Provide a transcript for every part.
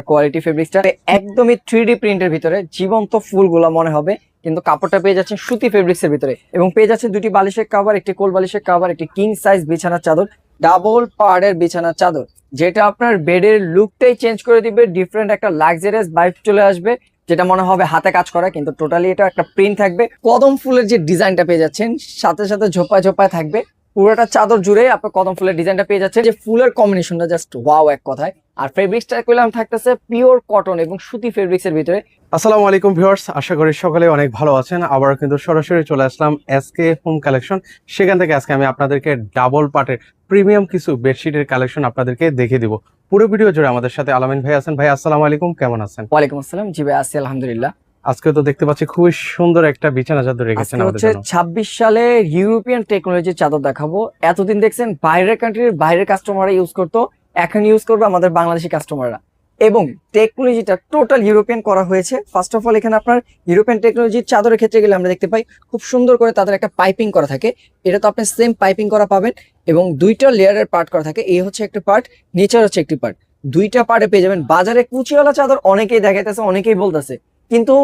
Quality ফেব্রিক্সটা একদমই 3D প্রিন্টের ভিতরে জীবন্ত ফুলগুলা মনে হবে, কিন্তু কাপড়টা পেয়ে যাচ্ছেন সুতি ফেব্রিক্স এর ভিতরে এবং পেয়ে যাচ্ছেন দুটি বালিশের কভার, একটি কোল বালিশের কভার, একটি কিং সাইজ বিছানার চাদর, ডাবল পার্টের বিছানার চাদর, যেটা আপনার বেডের লুকটাই চেঞ্জ করে দিবে। ডিফারেন্ট একটা লাক্সারিয়াস ভাইব চলে আসবে, যেটা মনে হবে হাতে কাজ করা, কিন্তু টোটালি এটা একটা প্রিন্ট থাকবে। কদম ফুলের যে ডিজাইনটা পেয়ে যাচ্ছেন সাথে সাথে ঝোপায় ঝোপায় থাকবে, পুরোটা চাদর জুড়ে আপনার কদম ফুলের ডিজাইনটা পেয়ে যাচ্ছে। যে ফুলের কম্বিনেশনটা জাস্ট ওয়াও এক কথায়। আর ফেব্রিক্সটা কইলাম থাকতেছে পিওর কটন এবং সুতি ফেব্রিক্স এর ভিতরে। আসসালামু আলাইকুম ভিউয়ার্স, আশা করি সকলে অনেক ভালো আছেন। আবার কিন্তু সরাসরি চলে আসলাম এসকে হোম কালেকশন। সেখান থেকে আজকে আমি আপনাদেরকে ডাবল পার্টের প্রিমিয়াম কিছু বেডশিটের কালেকশন আপনাদেরকে দেখিয়ে দিব। পুরো ভিডিও জুড়ে আমাদের সাথে আলামিন ভাই আছেন। ভাই আসসালামু আলাইকুম, কেমন আছেন? ওয়ালাইকুম আসসালাম। জি ভাই আছি আলহামদুলিল্লাহ। আজকে তো দেখতে পাচ্ছি খুবই সুন্দর একটা বিছানা চাদর রেখেছেন আজকে আমাদের হচ্ছে জন্য। 26 সালে ইউরোপিয়ান টেকনোলজির চাদর দেখাবো। এতদিন দেখছেন বাইরের কান্ট্রির বাইরের কাস্টমাররা ইউজ করতো, এখন ইউজ করবে আমাদের বাংলাদেশি কাস্টমাররা, এবং টেকনোলজিটা টোটাল ইউরোপিয়ান করা হয়েছে। ফার্স্ট অফ অল এখানে আপনার ইউরোপিয়ান টেকনোলজির চাদরের ক্ষেত্রে গেলে আমরা দেখতে পাই খুব সুন্দর করে তাদের একটা পাইপিং করা থাকে। এটা তো আপনি সেম পাইপিং করা পাবেন এবং দুইটা লেয়ারের পার্ট করা থাকে। এই হচ্ছে একটা পার্ট, নিচের হচ্ছে একটি পার্ট, দুইটা পার্টে পেয়ে যাবেন। বাজারে কুচিওয়ালা চাদর অনেকেই দেখাইতেছে, অনেকেই বলতেছে, কিন্তু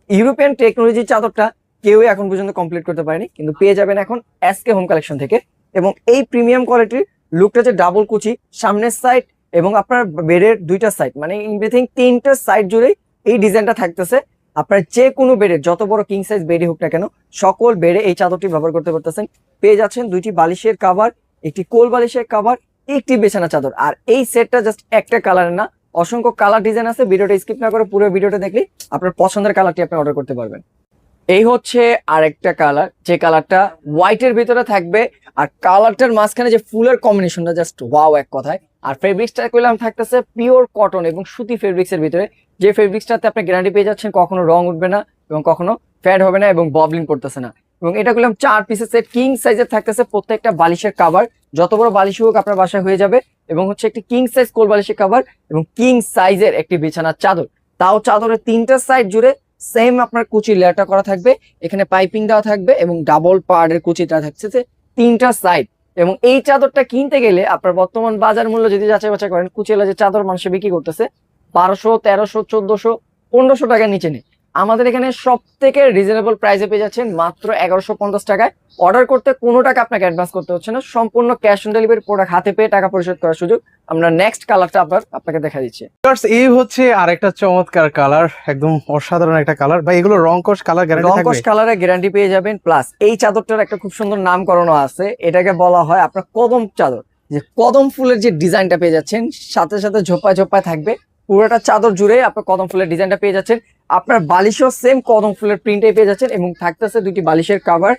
ইউরোপিয়ান টেকনোলজির চাদরটা কেউই এখন পর্যন্ত কমপ্লিট করতে পারেনি, কিন্তু পেয়ে যাবেন এখন এসকে হোম কালেকশন থেকে। এবং এই প্রিমিয়াম কোয়ালিটির লুকটা যে ডাবল কুচি, সামনের সাইড এবং আপনার বেডের দুইটা সাইড, মানে এভরিথিং তিনটা সাইড জুড়েই এই ডিজাইনটা থাকতেছে। আপনার যে কোনো বেডের যত বড় কিং সাইজ বেডই হোক না কেন, সকল বেডে এই চাদরটি ব্যবহার করতে পারতেছেন। পেয়ে যাচ্ছেন দুইটি বালিশের কাভার, একটি কোল বালিশের কাভার, একটি বিছানা চাদর। আর এই সেটটা জাস্ট একটা কালারের না, অসংখ্য কালার ডিজাইন আছে। ভিডিওটা স্কিপ না করে পুরো ভিডিওটা দেখলে আপনার পছন্দের কালারটি আপনি অর্ডার করতে পারবেন। এই হচ্ছে আরেকটা কালার, যে কালারটা হোয়াইটের ভিতরে থাকবে, আর কালারটার মাঝখানে যে ফুলের কম্বিনেশনটা জাস্ট ওয়াও এক কথায়। আর ফেব্রিক্সটা কইলাম থাকতেছে পিওর কটন এবং সুতি ফেব্রিক্স এর ভিতরে, যে ফেব্রিক্সটাতে আপনি গ্যারান্টি পেয়ে যাচ্ছেন কখনো রং উঠবে না এবং কখনো ফ্যাড হবে না এবং ববলিং করতেছে না। এবং এটা কইলাম 4 পিসের সেট, কিং সাইজের থাকতেছে প্রত্যেকটা বালিশের কাভার, যত বড় বালিশ হোক আপনার বাসায় হয়ে যাবে। এবং হচ্ছে একটি কিং সাইজ কোল বালিশের কাভার এবং কিং সাইজের একটি বিছানার চাদর, তাও চাদরের তিনটা সাইড জুড়ে সেম আপনার কুচি লেয়ারটা করা থাকবে, এখানে পাইপিং দেওয়া থাকবে এবং ডাবল পার্টের কুচিটা থাকছে তিনটা সাইড। এবং এই চাদরটা কিনতে গেলে আপনার বর্তমান বাজার মূল্য যদি যাচাই বাছাই করেন, কুচিওয়ালা যে চাদর মানুষ বিক্রি করতেছে 1200, 1300, 1400, 1500 টাকার নিচে নেই। আমাদের এখানে সব থেকে রিজনেবল প্রাইসে পেয়ে যাচ্ছেন মাত্র 1150 টাকায়। অর্ডার করতে কোনো টাকা আপনাকে অ্যাডভান্স করতে হচ্ছে না, সম্পূর্ণ ক্যাশ অন ডেলিভারি, প্রোডাক্ট হাতে পেয়ে টাকা পরিশোধ করার সুযোগ। আমরা নেক্সট কালারটা আপনাকে দেখা দিচ্ছি। এই হচ্ছে আরেকটা চমৎকার কালার, একদম অসাধারণ একটা কালার। ভাই এগুলো রংকশ কালার গ্যারান্টি থাকবে? রংকশ কালারে গ্যারান্টি পেয়ে যাবেন। প্লাস এই চাদরটার একটা খুব সুন্দর নামকরণও আছে, এটাকে বলা হয় আপনার কদম চাদর। যে কদম ফুলের যে ডিজাইনটা পেয়ে যাচ্ছেন সাথে সাথে ঝোপায় ঝোপায় থাকবে, পুরোটা চাদর জুড়ে আপনার কদম ফুলের ডিজাইনটা পেয়ে যাচ্ছেন। আপনার বালিশও সেম কদম ফুলের প্রিন্টে পেয়ে যাচ্ছেন এবং থাকতেছে দুটি বালিশের কাভার,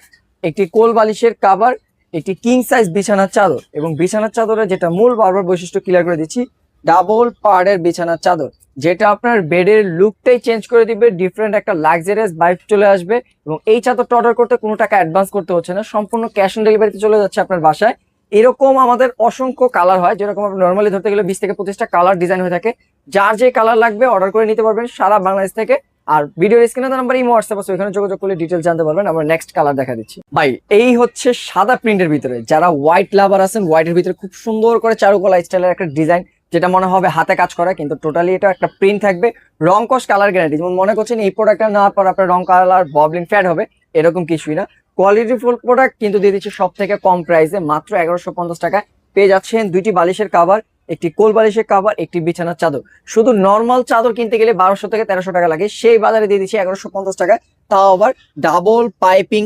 একটি কোল বালিশের কাভার, একটি কিং সাইজ বিছানার চাদর। এবং বিছানার চাদরের যেটা মূল বারবার বৈশিষ্ট্য ক্লিয়ার করে দিচ্ছি, ডাবল পার্টের বিছানার চাদর, যেটা আপনার বেডের লুকটাই চেঞ্জ করে দিবে। ডিফারেন্ট একটা লাক্সারিয়াস ভাইব চলে আসবে। এবং এই চাদরটা অর্ডার করতে কোনো টাকা অ্যাডভান্স করতে হচ্ছে না, সম্পূর্ণ ক্যাশ অন ডেলিভারিতে চলে যাচ্ছে আপনার বাসায়। এরকম আমাদের অসংখ্য কালার হয়, যেরকম আপনি নর্মালি ধরতে গেলে 20 থেকে 25টা কালার ডিজাইন হয়ে থাকে। যার যে কালার লাগবে অর্ডার করে নিতে পারবেন সারা বাংলাদেশ থেকে। আর ভিডিওর স্ক্রিনে নাম্বার এই হোয়াটসঅ্যাপ আছে, ওখানে যোগাযোগ করলে ডিটেইলস জানতে পারবেন। আমরা নেক্সট কালার দেখা দিচ্ছি। ভাই এই হচ্ছে সাদা প্রিন্টের ভিতরে, যারা হোয়াইট লাভার আছেন, হোয়াইটের ভিতরে খুব সুন্দর করে চারুকলা স্টাইলের একটা ডিজাইন, যেটা মনে হবে হাতে কাজ করা, কিন্তু টোটালি এটা একটা প্রিন্ট থাকবে। রংকশ কালার গ্যারান্টি, যেমন মনে করছেন এই প্রোডাক্টটা নেওয়ার পর আপনার রং কালার ববলিং ফ্যাড হবে, এরকম কিছুই না। কোয়ালিটি ফুল প্রোডাক্ট, কিন্তু দিয়ে দিচ্ছে সব থেকে কম প্রাইসে মাত্র 1150 টাকায়। পেয়ে যাচ্ছেন দুইটি বালিশের কাভার, একটি কোল বালিশের কাভার, একটি বিছানার চাদর। শুধু নর্মাল চাদর কিনতে গেলে 1200 থেকে 1300 টাকা লাগে, সেই বাজারে দিয়ে দিচ্ছি 1150 টাকায়। তাও আবার ডাবল পাইপিং,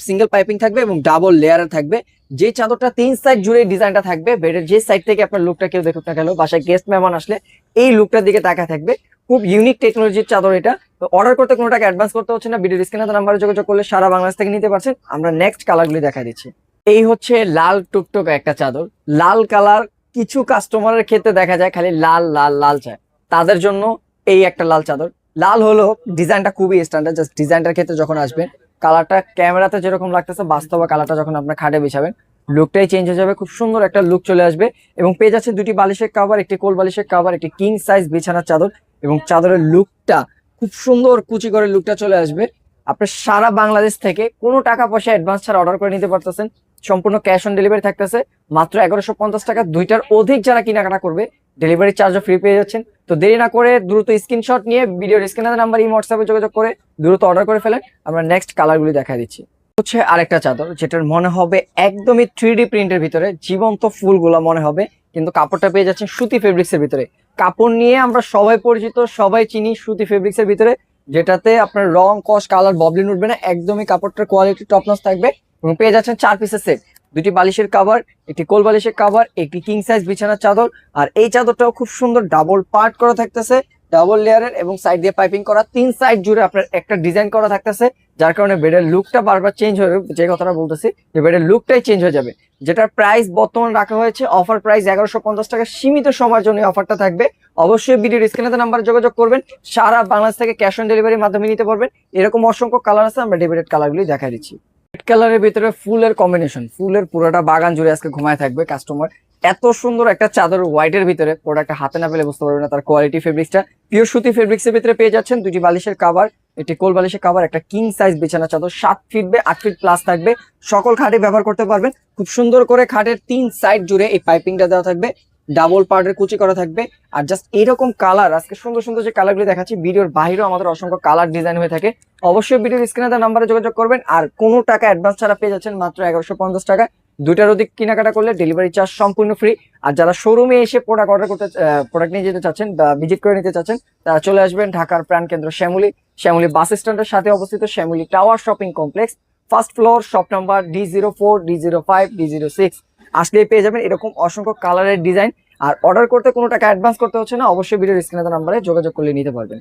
সিঙ্গেল পাইপিং থাকবে এবং ডাবল লেয়ার থাকবে। যে চাদরটা 3 সাইড জুড়ে ডিজাইনটা থাকবে, বেডের যে সাইড থেকে আপনার লুকটা কেউ দেখুক না কেন, বাসায় গেস্ট মেহমান আসলে এই লুকটার দিকে তাকায় থাকবে। খুব ইউনিক টেকনোলজির চাদর এটা। তো অর্ডার করতে কোনো টাকা অ্যাডভান্স করতে হচ্ছে না, ভিডিওর স্ক্রিনে নাম্বারে যোগাযোগ করলে সারা বাংলাদেশ থেকে নিতে পারছেন। আমরা নেক্সট কালারগুলি দেখা দিচ্ছি। এই হচ্ছে লাল টুকটুক একটা চাদর, লাল কালার। কিছু কাস্টমারের ক্ষেত্রে দেখা যায় খালি লাল লাল লাল চায়, তাদের জন্য এই একটা লাল চাদর। লাল হলো ডিজাইনটা খুবই স্ট্যান্ডার্ড, জাস্ট ডিজাইনটার ক্ষেত্রে যখন আসবেন, কালারটা ক্যামেরাতে যেরকম লাগতেছে বাস্তবে কালারটা যখন আপনার খাটে বিছাবেন লুকটাই চেঞ্জ হয়ে যাবে, খুব সুন্দর একটা লুক চলে আসবে। এবং পেয়ে যাচ্ছে দুটি বালিশের কাভার, একটি কোল বালিশের কাভার, একটি কিং সাইজ বিছানার চাদর। এবং চাদরের লুকটা খুব সুন্দর কুচি করে লুকটা চলে আসবে। আপনি সারা বাংলাদেশ থেকে কোনো টাকা পয়সা অ্যাডভান্স ছাড়া অর্ডার করে নিতে পারতেছেন, সম্পূর্ণ ক্যাশ অন ডেলিভারি থাকতেছে। মাত্র 1150 টাকা। দুইটার অধিক যারা কেনাকাটা করবে ডেলিভারি চার্জও ফ্রি পেয়ে যাচ্ছেন। তো দেরি না করে দ্রুত স্ক্রিনশট নিয়ে ভিডিওর স্ক্রিনের নাম্বার হোয়াটসঅ্যাপে যোগাযোগ করে দ্রুত অর্ডার করে ফেলেন। আমরা নেক্সট কালারগুলি দেখা দিচ্ছি। হচ্ছে আরেকটা চাদর যেটার মনে হবে একদমই 3D প্রিন্টের ভিতরে, জীবন্ত ফুলগুলা মনে হবে, কিন্তু কাপড়টা পেয়ে যাচ্ছেন সুতি ফেব্রিক্স এর ভিতরে। কাপড় নিয়ে আমরা সবাই পরিচিত, সবাই চিনি সুতি ফেব্রিক্স এর ভিতরে, যেটাতে আপনার রং কস কালার ববলিন উঠবে না, একদমই কাপড়টার কোয়ালিটি টপ নচ থাকবে। এবং পেয়ে যাচ্ছেন 4 পিসের সেট, 2টি বালিশের কাভার, একটি কোল বালিশের কাভার, একটি কিং সাইজ বিছানার চাদর। আর এই চাদরটাও খুব সুন্দর ডাবল পার্ট করা থাকতেছে, ডাবল লেয়ারের, এবং সাইড দিয়ে পাইপিং করা, 3 সাইড জুড়ে আপনার একটা ডিজাইন করা থাকতেছে, যার কারণে বেডের লুকটা বারবার চেঞ্জ হয়ে, যে কথাটা বলতেছি যে বেডের লুকটাই চেঞ্জ হয়ে যাবে। যেটার প্রাইস বর্তমান রাখা হয়েছে অফার প্রাইস 1150 টাকা, সীমিত সময়ের জন্য অফারটা থাকবে। অবশ্যই ভিডিওর স্ক্রিনে নাম্বার যোগাযোগ করবেন, সারা বাংলাদেশ থেকে ক্যাশ অন ডেলিভারির মাধ্যমে নিতে পারবেন। এরকম অসংখ্য কালার আছে, আমরা ডেবিটেড কালারগুলি দেখাই দিচ্ছি। রেড কালারের ভিতরে ফুলের কম্বিনেশন, ফুলের পুরোটা বাগান জুড়ে আজকে ঘুমায় থাকবে কাস্টমার। এত সুন্দর একটা চাদর হোয়াইটের ভিতরে, প্রোডাক্টটা হাতে না পেলে বুঝতে পারবে না তার কোয়ালিটি। ফেব্রিক্সটা পিওর সুতি ফেব্রিক্স এর ভিতরে পেয়ে যাচ্ছেন, 2টি বালিশের কাভার, একটি কোল বালিশের কাভার, একটা কিং সাইজ বিছানা চাদর, 7 ফিট বে 8 ফিট প্লাস থাকবে। সকল খাটে ব্যবহার করতে পারবেন। খুব সুন্দর করে খাটের 3 সাইড জুড়ে এই পাইপিংটা দেওয়া থাকবে, ডাবল পার্টের কুচি করা থাকবে। আর জাস্ট এরকম কালার, আজকে সুন্দর সুন্দর যে কালারগুলি দেখাচ্ছি, ভিডিওর বাইরেও আমাদের অসংখ্য কালার ডিজাইন হয়ে থাকে। অবশ্যই ভিডিওর স্ক্রিনে দেওয়া নাম্বারে যোগাযোগ করবেন। আর কোনো টাকা অ্যাডভান্স ছাড়া পেয়ে যাচ্ছেন মাত্র 1150 টাকা। 2টার অধিক কেনাকাটা করলে ডেলিভারি চার্জ সম্পূর্ণ ফ্রি। আর যারা শোরুমে এসে প্রোডাক্ট অর্ডার করতে, প্রোডাক্ট নিয়ে যেতে চাচ্ছেন বা ভিজিট করে নিতে চাচ্ছেন, তারা চলে আসবেন ঢাকার প্রাণকেন্দ্র শ্যামলী বাস স্ট্যান্ডের সাথে অবস্থিত Shyamoli tower shopping complex, first floor, shop number D04, D05, D06। আসলেই পেয়ে যাবেন এরকম অসংখ্য কালারের ডিজাইন। আর অর্ডার করতে কোনো টাকা অ্যাডভান্স করতে হচ্ছে না, অবশ্যই ভিডিওর স্ক্রিনে দেওয়া নাম্বারে যোগাযোগ করলে নিতে পারবেন।